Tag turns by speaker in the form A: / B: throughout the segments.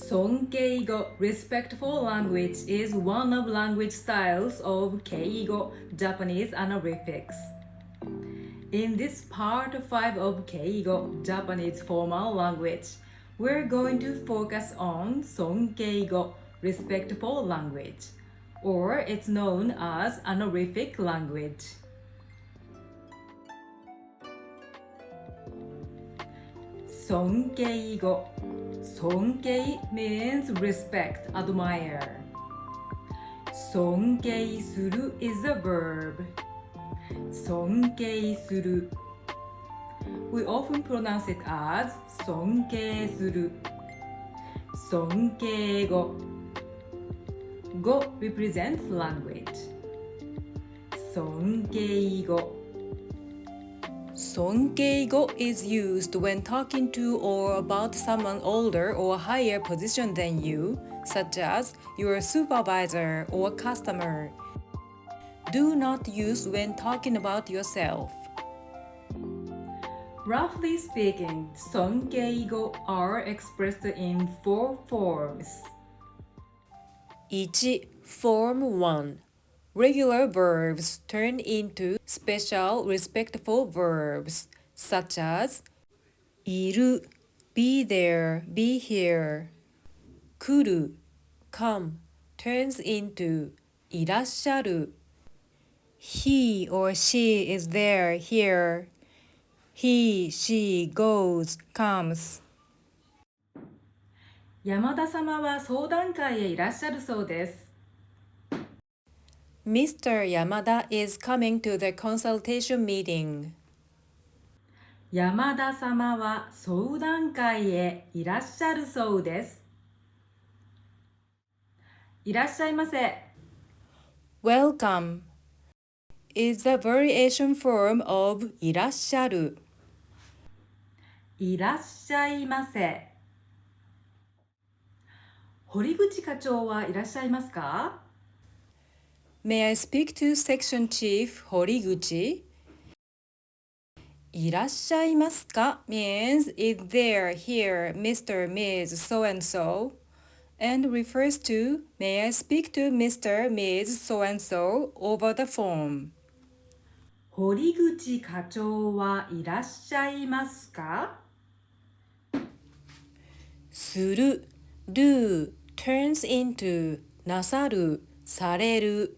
A: Sonkeigo, respectful language, is one of language styles of Keigo, Japanese honorifics. In this part 5 of Keigo, Japanese formal language, we're going to focus on Sonkeigo, respectful language, or it's known as honorific language. Sonkeigo. Sonkei means respect, admire. Sonkei suru is a verb. Sonkei suru. We often pronounce it as sonkei suru. Sonkeigo. Go represents language. Sonkeigo. Sonkeigo is used when talking to or about someone older or higher position than you, such as your supervisor or customer. Do not use when talking about yourself. Roughly speaking, Sonkeigo are expressed in 4 forms.
B: 1. Form 1. Regular verbs turn into special respectful verbs, such as いる be there, be here. 来る come turns into いらっしゃる He or she is there, here. He, she goes, comes.
A: 山田様は相談会へいらっしゃるそうです。
B: Mr. Yamada is coming to the consultation meeting.
A: 山田様は相談会へいらっしゃるそうです。いらっしゃいませ。
B: Welcome is the variation form of いらっしゃる。
A: いらっしゃいませ。堀口課長はいらっしゃいますか？
B: May I speak to Section Chief 堀口? いらっしゃいますか means is there, here, Mr. Ms. so and so, and refers to may I speak to Mr. Ms. so and so over the phone.
A: 堀口課長はいらっしゃいますか？
B: する do turns into なさるされる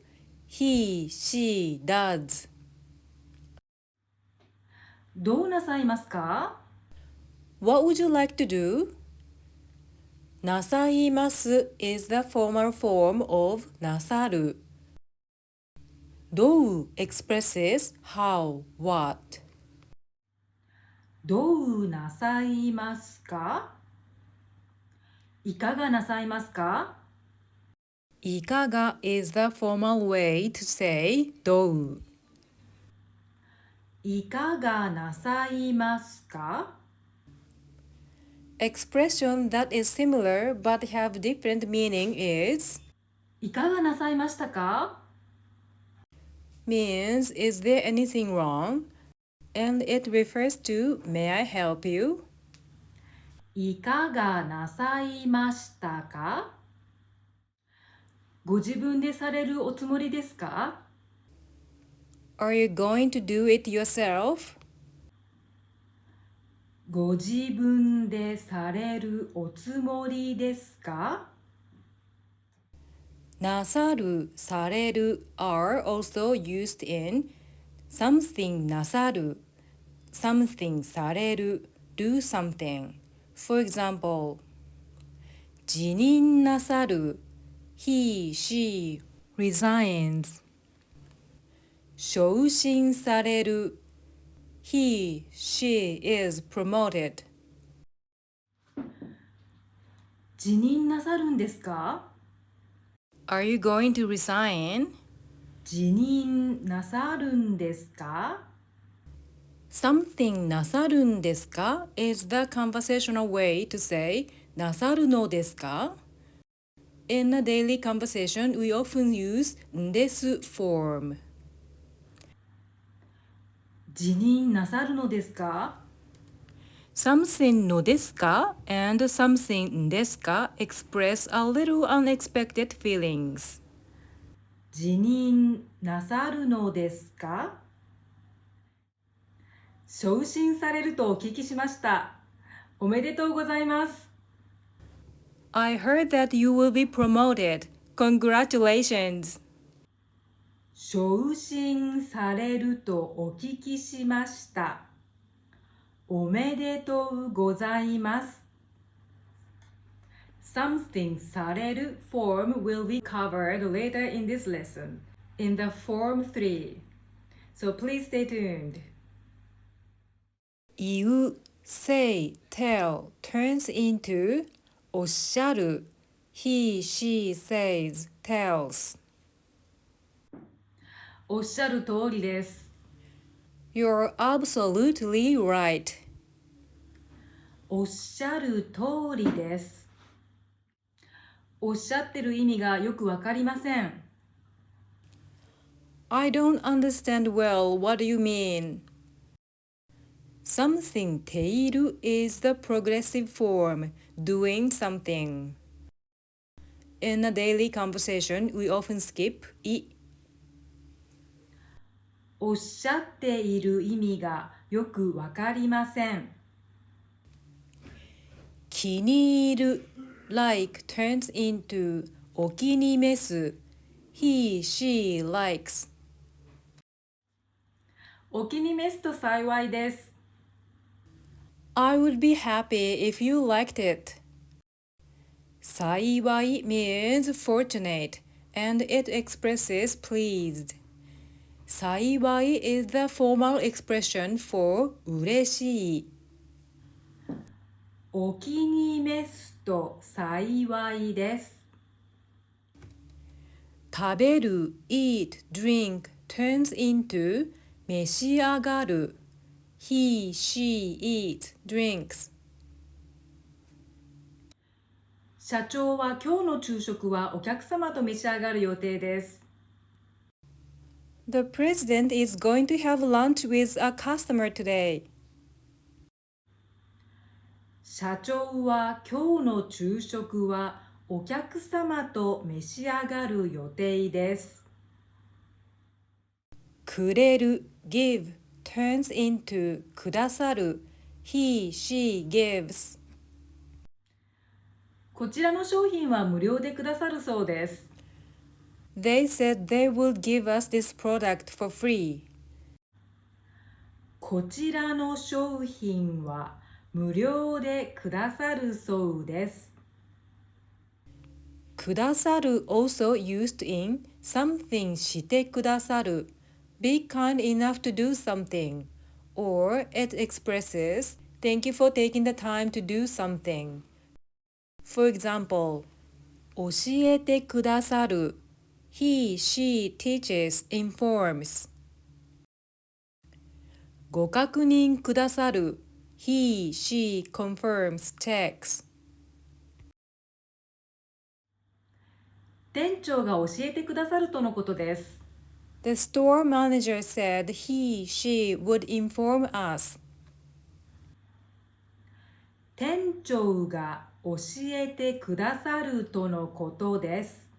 B: he, she, does.
A: どうなさいますか？
B: What would you like to do? なさいます is the formal form of なさる。どう expresses how, what.
A: どうなさいますか？いかがなさいますか？
B: いかが is the formal way to say どう。
A: いかがなさいますか？
B: Expression that is similar but have different meaning is
A: いかがなさいましたか？
B: means is there anything wrong? And it refers to may I help you?
A: いかがなさいましたか？ご自分でされるおつもりですか？
B: Are you going to do it yourself?
A: ご自分でされるおつもりですか？
B: なさる、される are also used in something なさる something される do something. For example, 辞任なさる he, she resigns. 昇進される he, she is promoted.
A: 辞任なさるんですか？
B: Are you going to resign?
A: 辞任なさるんですか？
B: Something なさるんですか is the conversational way to say なさるのですか In a daily conversation, we often use です form.
A: 辞任なさるのですか？
B: Something no desu ka and something desu ka express a little unexpected feelings.
A: 辞任なさるのですか？昇進されるとお聞きしました。おめでとうございます。
B: I heard that you will be promoted. Congratulations.
A: 昇進されるとお聞きしました。おめでとうございます。Something される form will be covered later in this lesson in the form 3. So please stay tuned.
B: 言う say, tell turns into おっしゃる he, she says, tells.
A: おっしゃる通りです。
B: You're absolutely right.
A: おっしゃる通りです。おっしゃってる意味がよくわかりません。
B: I don't understand well what you mean. Something ている is the progressive form, doing something. In a daily conversation, we often skip い。
A: おっしゃっている意味がよくわかりません。
B: 気に入る like turns into お気に召す he, she likes.
A: お気に召すと幸いです。
B: I would be happy if you liked it. 幸い means fortunate and it expresses pleased. 幸い is the formal expression for 嬉しい。
A: お気に召すと幸いです。
B: 食べる eat, drink turns into 召し上がる he, she eats, drinks.
A: 社長は今日の昼食はお客様と召し上がる予定です。
B: The president is going to have lunch with a customer today.
A: 社長は今日の昼食はお客様と召し上がる予定です。
B: くれる give turns into くださる he, she gives.
A: こちらの商品は無料でくださるそうです。
B: They said they would give us this product for free.
A: こちらの商品は無料でくださるそうです。
B: くださる also used in something してくださる be kind enough to do something or it expresses thank you for taking the time to do something. For example, 教えてくださる he, she teaches, informs. ご確認くださる he, she confirms, checks.
A: 店長が教えてくださるとのことです。
B: The store manager said he, she would inform us.
A: 店長が教えてくださるとのことです。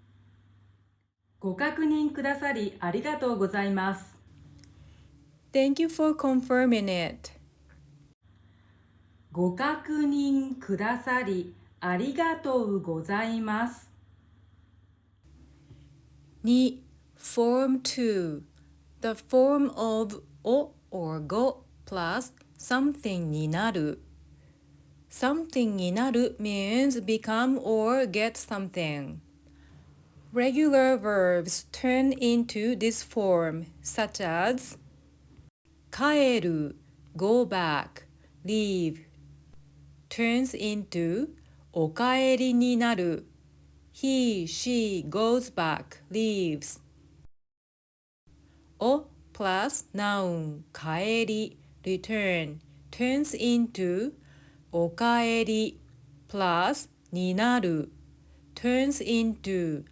A: ご確認くださりありがとうございます。
B: Thank you for confirming it.
A: ご確認くださりありがとうございます。
B: 2. Form 2. The form of お or ご plus something になる。Something になる means become or get something. Regular verbs turn into this form, such as 帰る go back, leave turns into お帰りになる he, she goes back, leaves お plus noun 帰り return turns into お帰り plus になる turns into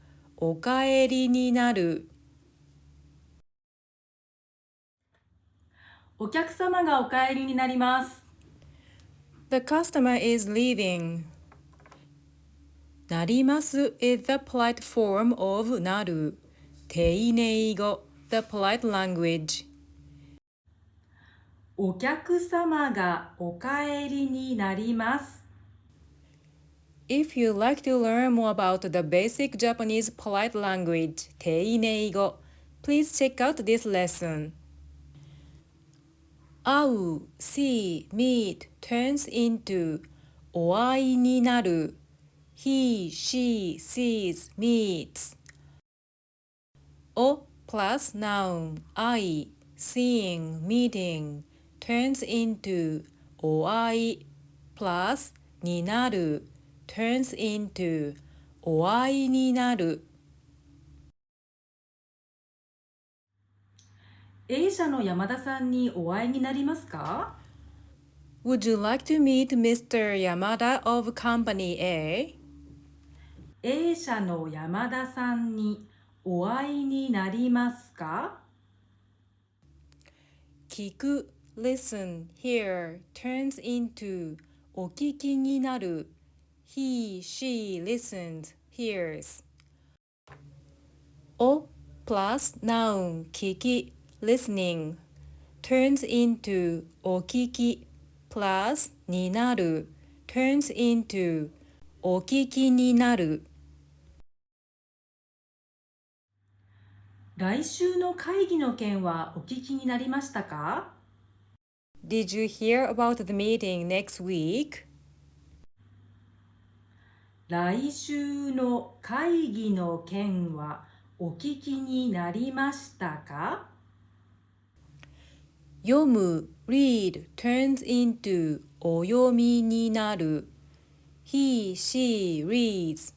B: お帰りになる。
A: お客様がお帰りになります。
B: The customer is leaving. なります is the polite form of なる。丁寧語 the polite language.
A: お客様がお帰りになります。
B: If you'd like to learn more about the basic Japanese polite language, 丁寧語, please check out this lesson. 会う see, meet turns into お会いになる he, she, sees, meets お plus noun 会い seeing, meeting turns into お会い plus になる turns into お会いになる。
A: A 社の山田さんにお会いになりますか？
B: Would you like to meet Mr. Yamada of Company A?
A: A 社の山田さんにお会いになりますか？
B: 聞く listen, hear turns into お聞きになる he, she listens, hears お plus noun 聞き listening turns into お聞き plus になる turns into お聞きになる。
A: 来週の会議の件はお聞きになりましたか？
B: Did you hear about the meeting next week?
A: 来週の会議の件はお聞きになりましたか？
B: 読む read turns into お読みになる he, she reads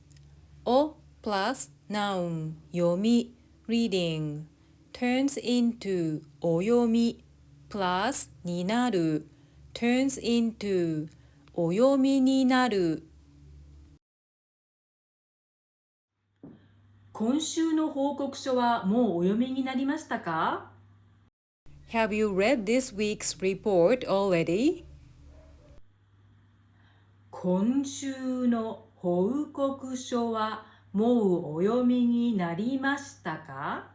B: お plus noun 読み reading turns into お読み plus になる turns into お読みになる。
A: 今週の報告書はもうお読みになりましたか？
B: Have you read this week's report already?
A: 今週の報告書はもうお読みになりましたか？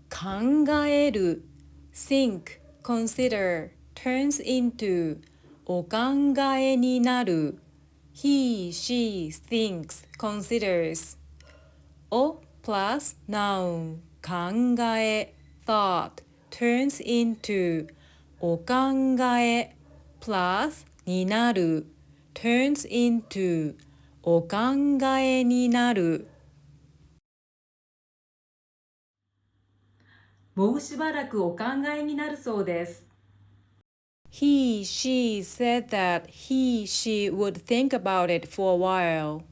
B: 考える think, consider turns into お考えになる he, she thinks, considers お plus noun 考え thought turns into お考え plus になる turns into お考えになる。
A: もうしばらくお考えになるそうです。
B: He, she said that he, she would think about it for a while.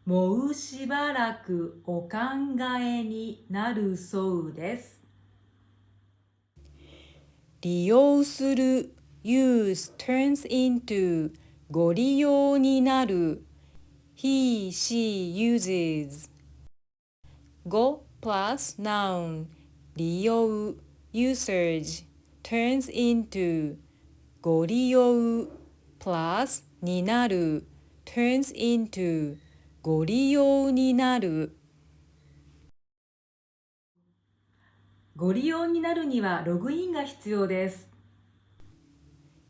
A: もうしばらくお考えになるそうです。
B: 利用する use turns into ご利用になる he, she uses ご plus noun 利用 usage turns into ご利用 plus になる turns into ご利用になる。
A: ご利用になるにはログインが必要です。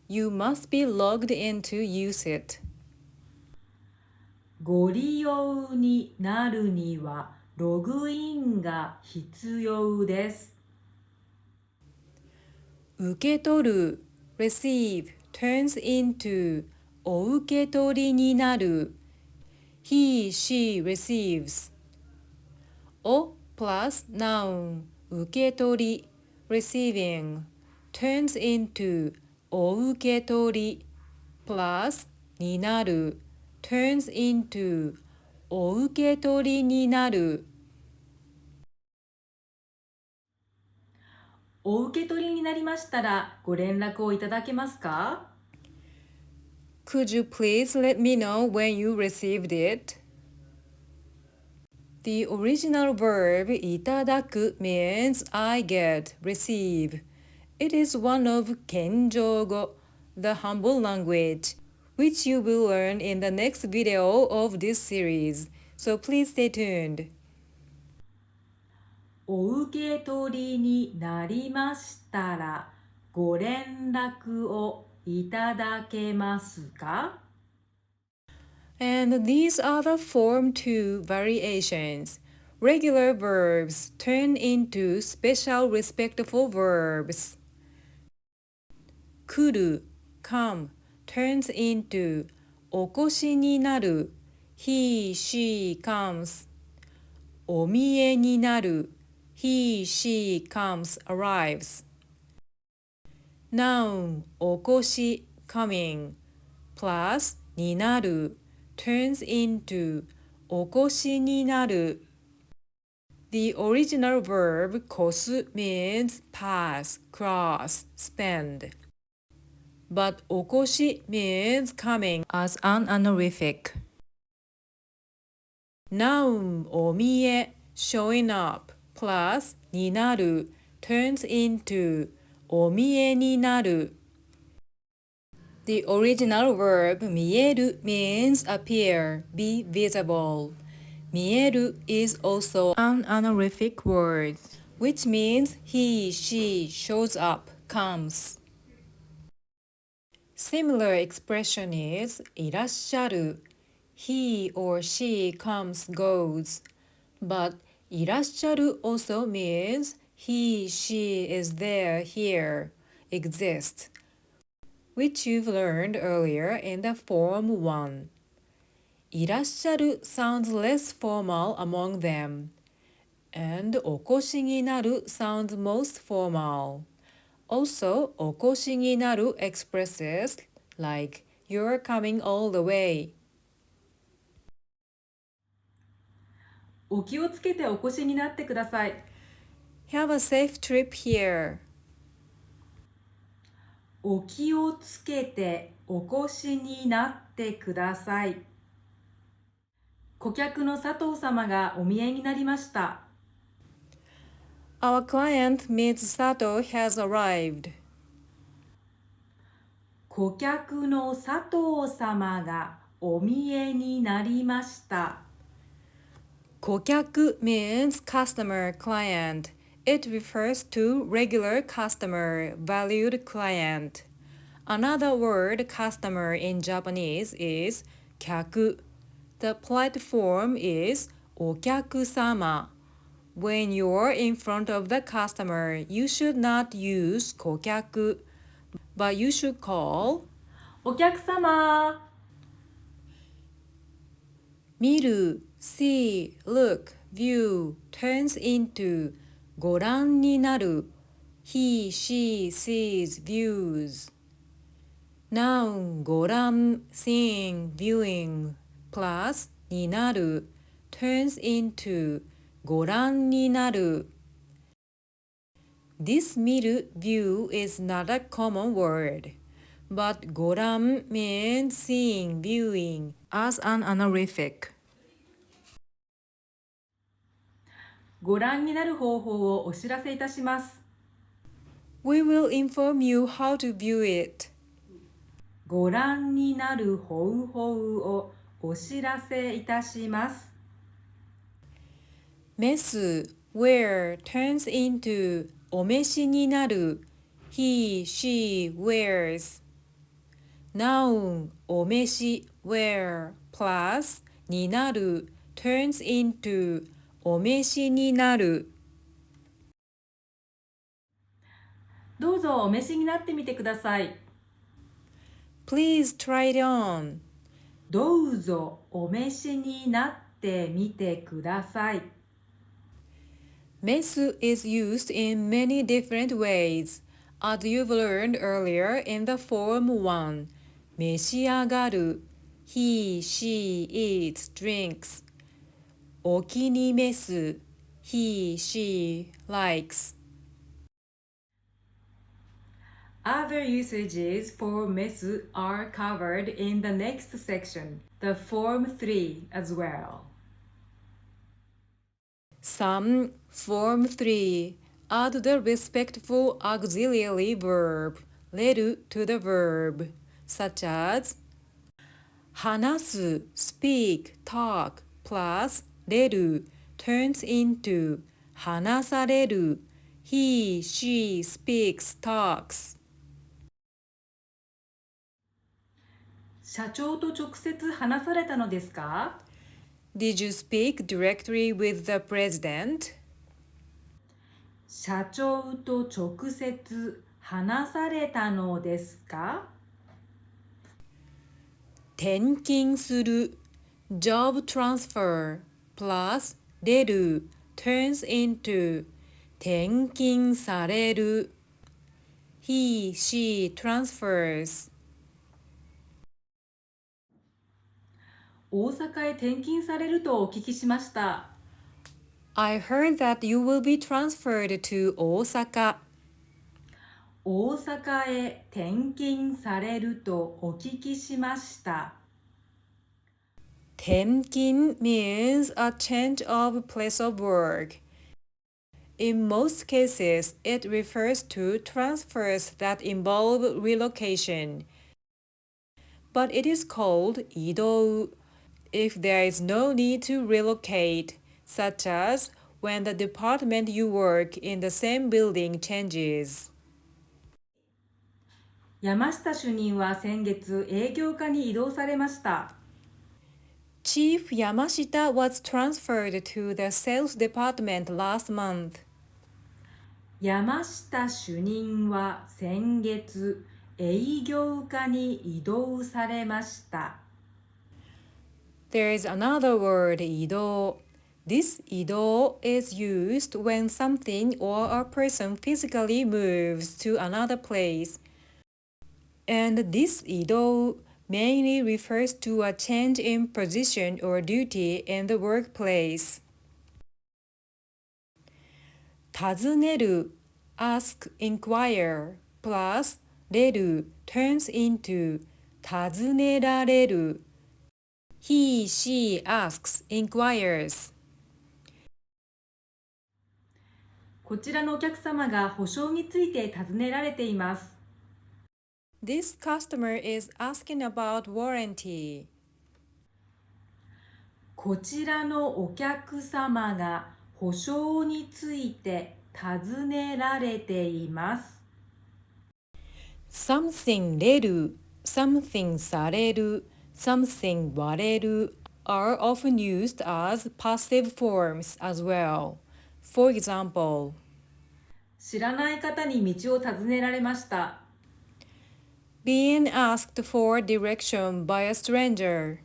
B: You must be logged in to use it.
A: ご利用になるにはログインが必要です。
B: 受け取る receive turns into お受け取りになる he, she receives お plus noun 受け取り receiving turns into お受け取り plus になる turns into お受け取りになる。
A: お受け取りになりましたらご連絡をいただけますか？
B: Could you please let me know when you received it? The original verb いただく means I get, receive. It is one of Kenjogo, the humble language, which you will learn in the next video of this series. So please stay tuned.
A: お受け取りになりましたらご連絡をいただけますか
B: And these are the Form 2 variations. Regular verbs turn into special respectful verbs. 来る come turns into お越しになる he, she comes お見えになる he, she comes, arrives. Noun お越し coming plus になる turns into お越しになる The original verb 越す means pass, cross, spend. But お越し means coming as an honorific. Noun お見え showing up plus になる turns into お見えになる The original verb 見える means appear, be visible. 見える is also an honorific word, which means he, she shows up, comes. Similar expression is いらっしゃる He or she comes, goes. But いらっしゃる also means he, she is there, here, exists, which you've learned earlier in the Form 1. いらっしゃる sounds less formal among them, and お越しになる sounds most formal. Also, お越しになる expresses like you're coming all the way.
A: お気をつけてお越しになってください。
B: Have a safe trip here.
A: お気をつけてお越しになってください。顧客の佐藤様がお見えになりました。
B: Our client, Ms. Sato, has arrived.
A: 顧客の佐藤様がお見えになりました。
B: 顧客 means customer, client. It refers to regular customer, valued client. Another word customer in Japanese is 客. The polite form is お客様. When you're in front of the customer, you should not use 顧客, but you should call
A: お客様。
B: 見る see, look, view turns into ご覧になる he, she sees, views. Noun ご覧 seeing, viewing plus になる turns into ご覧になる This 見る view is not a common word, but ご覧 means seeing, viewing as an honorific.
A: ご覧になる方法をお知らせいたします。
B: We will inform you how to view it.
A: ご覧になる方法をお知らせいたします。
B: メス wear turns into お召しになる he, she wears. Noun お召し wear plus になる turns into お召しになる
A: どうぞお召しになってみてください。
B: Please try it on.
A: どうぞお召しになってみてください。
B: Mesu is used in many different ways, as you've learned earlier in the Form 1. 召し上がる he, she eats, drinks. お気に召す he, she likes.
A: Other usages for 召す are covered in the next section, the Form 3 as well.
B: Some Form 3 add the respectful auxiliary verb れる to the verb, such as 話す speak, talk plus れる turns into 話される he, she speaks, talks.
A: 社長と直接話されたのですか？
B: Did you speak directly with the president?
A: 社長と直接話されたのですか？
B: 転勤する job transfer plus れる turns into 転勤される he, she transfers.
A: 大阪へ転勤されるとお聞きしました。
B: I heard that you will be transferred to 大阪。
A: 大阪へ転勤されるとお聞きしました。
B: 転勤 means a change of place of work. In most cases, it refers to transfers that involve relocation. But it is called 異動 if there is no need to relocate, such as when the department you work in the same building changes.
A: 山下主任は先月営業課に異動されました。
B: Chief Yamashita was transferred to the sales department last month.
A: 山下主任は先月営業課に異動されました。
B: There is another word 移動. This 移動 is used when something or a person physically moves to another place. And this 移動 mainly refers to a change in position or duty in the workplace. 尋ねる ask, inquire plus れる turns into 尋ねられる he, she asks, inquires.
A: こちらのお客様が保証について尋ねられています。
B: This customer is asking about warranty.
A: こちらのお客様が保証について尋ねられています。
B: Something れる something される something 割れる are often used as passive forms as well. For example,
A: 知らない方に道を尋ねられました。
B: being asked for direction by a stranger.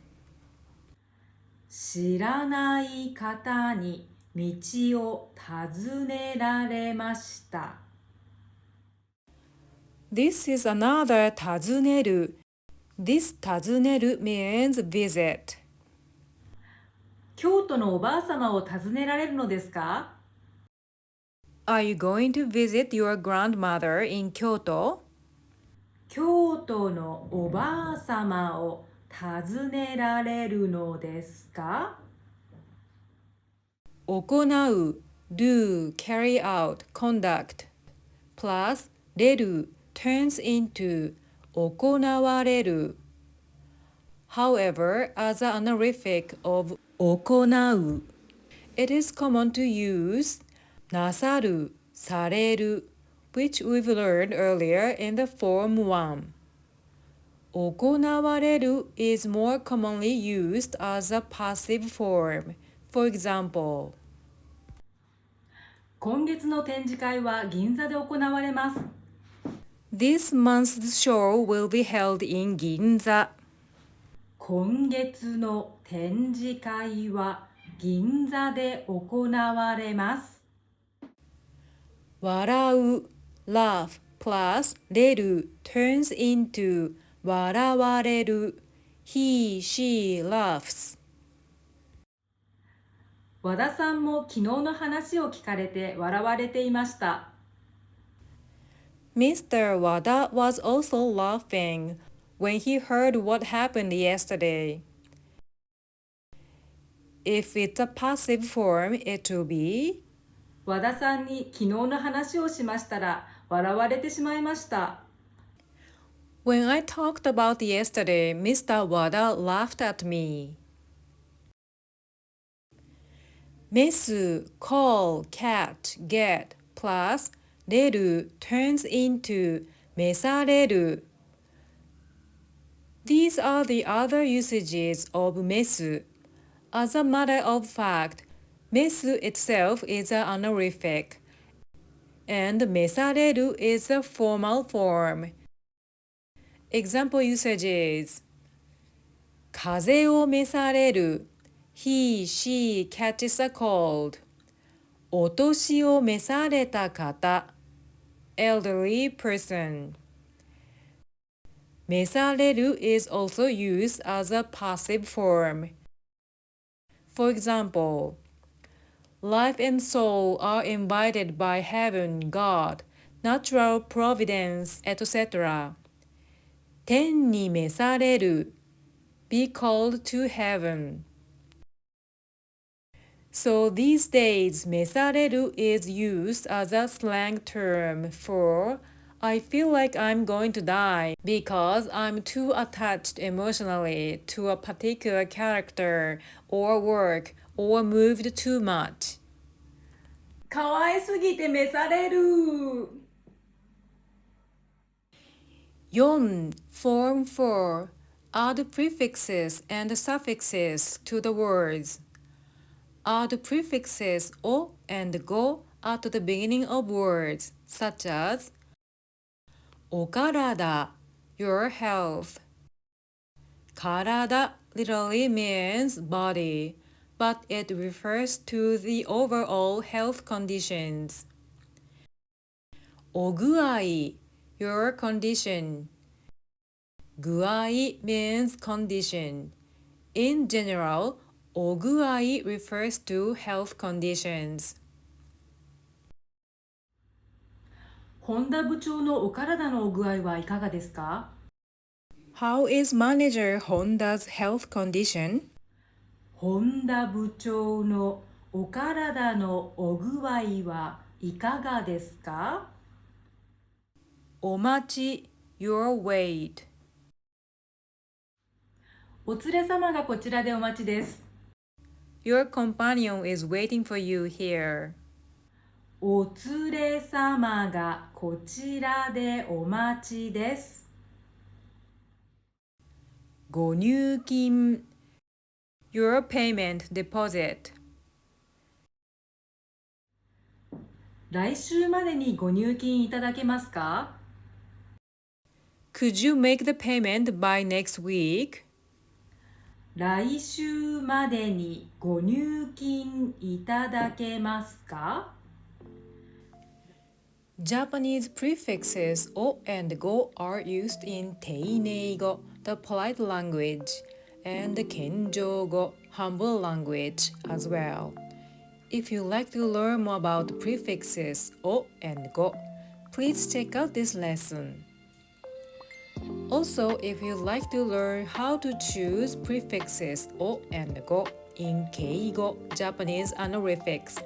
A: 知らない方に道を尋ねられました。
B: This is another 尋ねる. This 尋ねる means visit.
A: 京都のおばあ様を訪ねられるのですか？
B: Are you going to visit your grandmother in Kyoto?
A: 京都のおばあ様を訪ねられるのですか？
B: 行う do, carry out, conduct plus れる turns into 行われる However, as an honorific of 行う it is common to use なさる、される which we've learned earlier in the form 1. 行われる is more commonly used as a passive form. For example,
A: 今月の展示会は銀座で行われます。
B: This month's show will be held in 銀座。
A: 今月の展示会は銀座で行われます。
B: 笑う laugh plus れる turns into 笑われる he, she laughs.
A: 和田さんも昨日の話を聞かれて笑われていました。
B: Mr. Wada was also laughing when he heard what happened yesterday. If it's a passive form, it will be
A: 和田さんに昨日の話をしましたら笑われてしまいました。
B: When I talked about yesterday, Mr. Wada laughed at me. メス call, catch, get plus れる turns into 召される These are the other usages of メス As a matter of fact, メス itself is an honorific and 召される is a formal form. Example usages 風邪を召される He, she catches a cold. お年を召された方 elderly person. 召される is also used as a passive form. For example, life and soul are invited by heaven, God, natural providence, etc. 天に召される be called to heaven. So these days, 召される is used as a slang term for I feel like I'm going to die because I'm too attached emotionally to a particular character or work or moved too much.
A: かわいすぎて召される。
B: 4. Form 4. Add prefixes and suffixes to the words. Add prefixes o and go at the beginning of words, such as お体 your health. 体 literally means body, but it refers to the overall health conditions. お具合 your condition. 具合 means condition. In general, お具合 refers to health conditions.
A: 本田部長のお体のお具合はいかがですか？
B: How is Manager Honda's health condition?
A: 本田部長のお体のお具合はいかがですか？
B: お待ち your wait.
A: お連れ様がこちらでお待ちです。
B: Your companion is waiting for you here.
A: お連れ様がこちらでお待ちです。
B: ご入金 your payment deposit.
A: 来週までにご入金いただけますか？
B: Could you make the payment by next week?
A: 来週までにご入金いただけますか？
B: Japanese prefixes o and go are used in 丁寧語 the polite language, and 謙譲語 humble language as well. If you'd like to learn more about prefixes o and go, please check out this lesson. Also, if you'd like to learn how to choose prefixes o and go in 敬語 Japanese honorifics,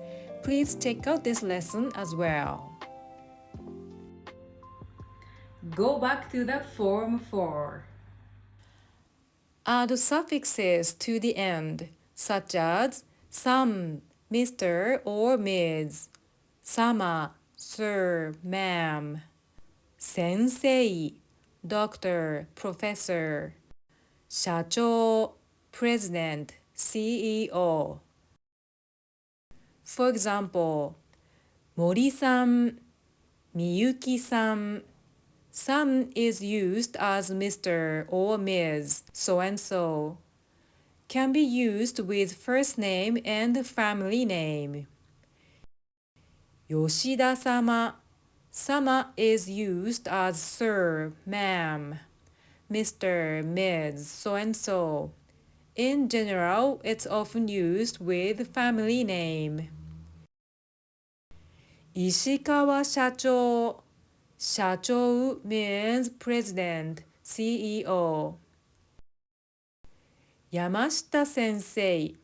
B: please check out this lesson as well.
A: Go back to the form 4.
B: Add suffixes to the end, such as some, Mr. or Ms, sama, sir, ma'am, sensei, doctor, professor, 社長 president, CEO. For example, 森さん、みゆきさん Some is used as Mr. or Ms. so and so. Can be used with first name and family name. 吉田様 Sama is used as Sir, Ma'am, Mr., Ms. so and so. In general, it's often used with family name. 石川社長社長 means president, CEO. 山下先生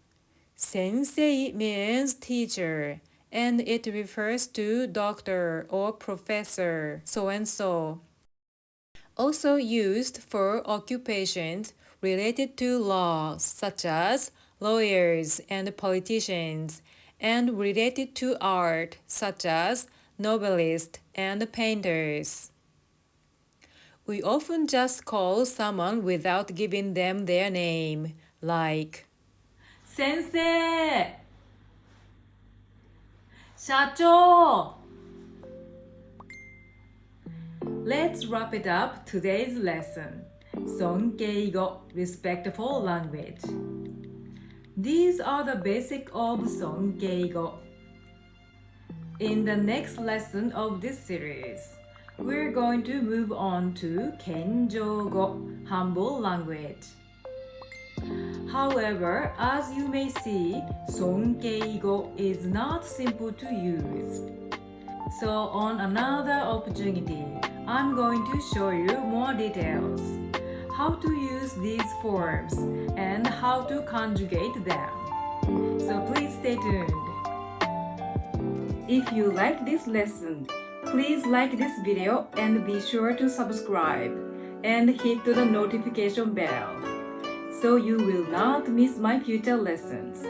B: Sensei means teacher, and it refers to doctor or professor so and so. Also used for occupations related to law, such as lawyers and politicians, and related to art, such as novelists and painters. We often just call someone without giving them their name, like
A: 先生、社長。Let's wrap it up today's lesson. 尊敬語 respectful language. These are the basic of 尊敬語. In the next lesson of this series, we're going to move on to 謙譲語 humble language. However, as you may see, 尊敬語 is not simple to use. So on another opportunity, I'm going to show you more details, how to use these forms, and how to conjugate them. So please stay tuned. If you like this lesson, please like this video and be sure to subscribe and hit the notification bell so you will not miss my future lessons.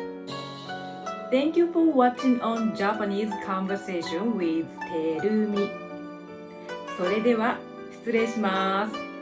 A: Thank you for watching on Japanese Conversation with Terumi. それでは失礼します。